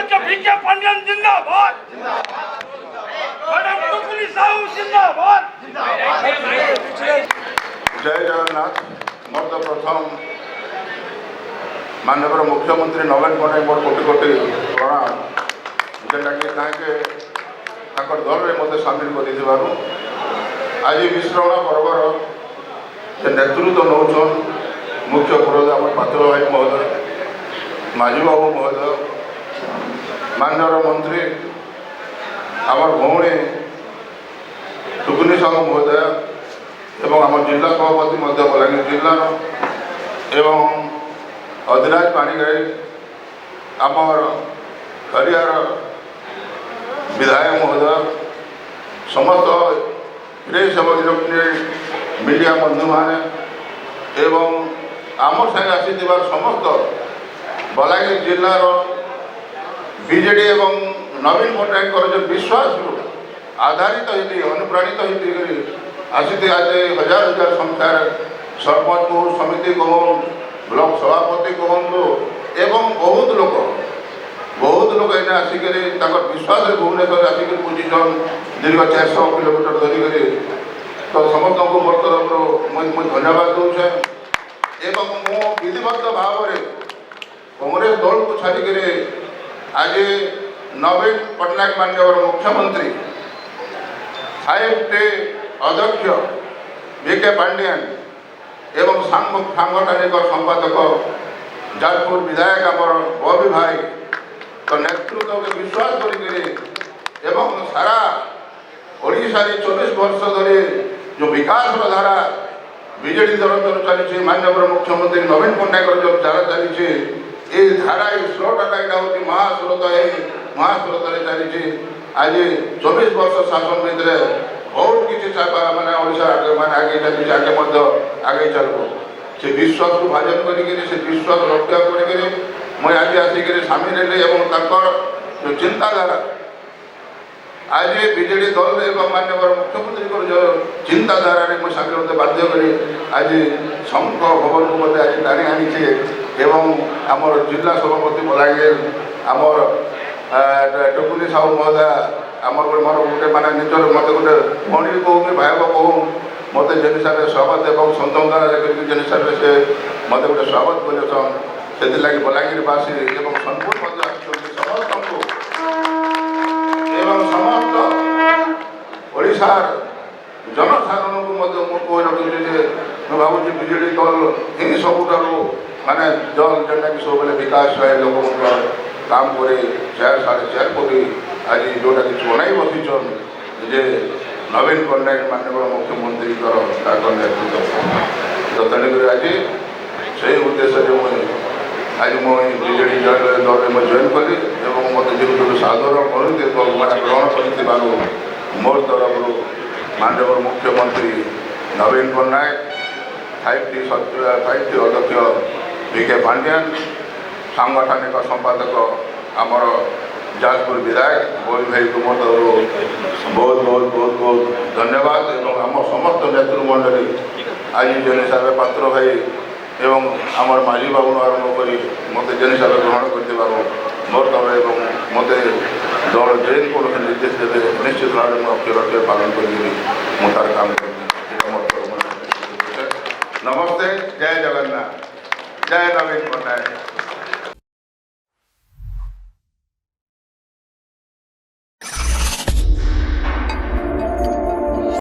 अध्यक्ष बीके पांडियन जिंदाबाद, मैडम टुकुली साहू जिंदाबाद। जय जगन्नाथ। मोर तो प्रथम माननीय मुख्यमंत्री नवीन पट्टनायक मोर कोटि कोटि प्रणाम, जेटा कि दल में मत सामिल कर आज मिश्रण पर्वर से नेतृत्व नौन मुख्य पुरोधा पात्र भाई महोदय, माझी बाबू महोदय, माननीय मंत्री आम भौणी टुकुनी साहू महोदय एवं आम जिला सभापति बलांगीर जिलार एवं अधिराज पाणिग्राही आमर खरियार विधायक महोदय, समस्त प्रेस एवं इलेक्ट्रोनिक मीडिया बंधु मैंने एवं आम संगे आसी समस्त बलांगीर जिलार बीजेडी एवं नवीन पट्टनायक जो विश्वास आधारित होती अनुप्राणित होती आसी आज हजार हजार संख्यार सरपंच को समिति कहूँ ब्लॉक सभापति कहूँ एवं बहुत लोग एने आसिक विश्वास भुवनेश्वर आसिक पूछीन दीर्घ 400 किलोमीटर धरिक तो समस्त को मोर तरफ मुझे धन्यवाद दूचे एवं मो विधिवत भाव में कांग्रेस दल को छाड़िक आज नवीन पट्टनायक माननीय मुख्यमंत्री 5T अध्यक्ष बीके पांडियन एवं सांगठनिक संपादक जाजपुर विधायक आमर बबी भाई तो नेतृत्व के विश्वास कर सारा ओडिशा 24 वर्ष धरी जो विकास धारा बीजेडी दल तरफ चली माननीय मुख्यमंत्री नवीन पट्टनायक जो धारा चली ये धारा स्रोतटा यहाँ हूँ महास्रोत चली आज 24 वर्ष शासन भितर बहुत किसी मैंने ओडिशा आगे चली आगे चलो से विश्वास को भाजन कर विश्वास रक्षा कर आज आसिक सामिल जो चिंताधारा आज बीजेडी दल एवं माननीय मुख्यमंत्री जो चिंताधारा मुझे सामिल होते बाध्य कर आज शंख भवन को मत आज टाणी आनी एवं आमर जिला सभापति बलांगीर आमर टुकुनी साहू महोदय आमर मोर गोटे माने निजर मत गोटे भणी कहूँ कि भाई कहूँ मत जेन हिसाब से स्वागत एवं संतोषना जेन हिसाब से मत गोटे स्वागत कर से बलांगीरवासी एवं सोनपुर समस्त एवं समस्त ओडिशार जनसाधारण को रखी भावुँ बीजेडी दल ही सबुठ माने दल जेनटा कि सब विकास है लोक काम करे 4 साढ़े 4 कोटी आज जोटा कि बनाई बसीचन जे नवीन पट्टनायक माननीय मुख्यमंत्री नेतृत्व तो तेणुक आज से उद्देश्य मुझे आज मुझे बीजेडी दल में जॉइन कली मत जो सादर करते मैंने ग्रहण कर मोर तरफ माननीय मुख्यमंत्री नवीन पट्टनायक 5T अध्यक्ष बीके पांडियन सांगठनिक संपादक आमर जाजपुर विधायक बबी भाई को मत बहुत बहुत बहुत बहुत धन्यवाद एवं आम समस्त नेतृमंडली आज जेन हिसाब से पात्र भाई एवं आमर माझी बाबू आरंभ कर मत जेन हिसाब से ग्रहण कर मोर तब एवं मत दल जेन कौन निर्देश देते निश्चित भाव में अक्षर पालन कर तार काम कर नमस्ते। जय जगन्नाथ। जय नवीन पट्टनायक।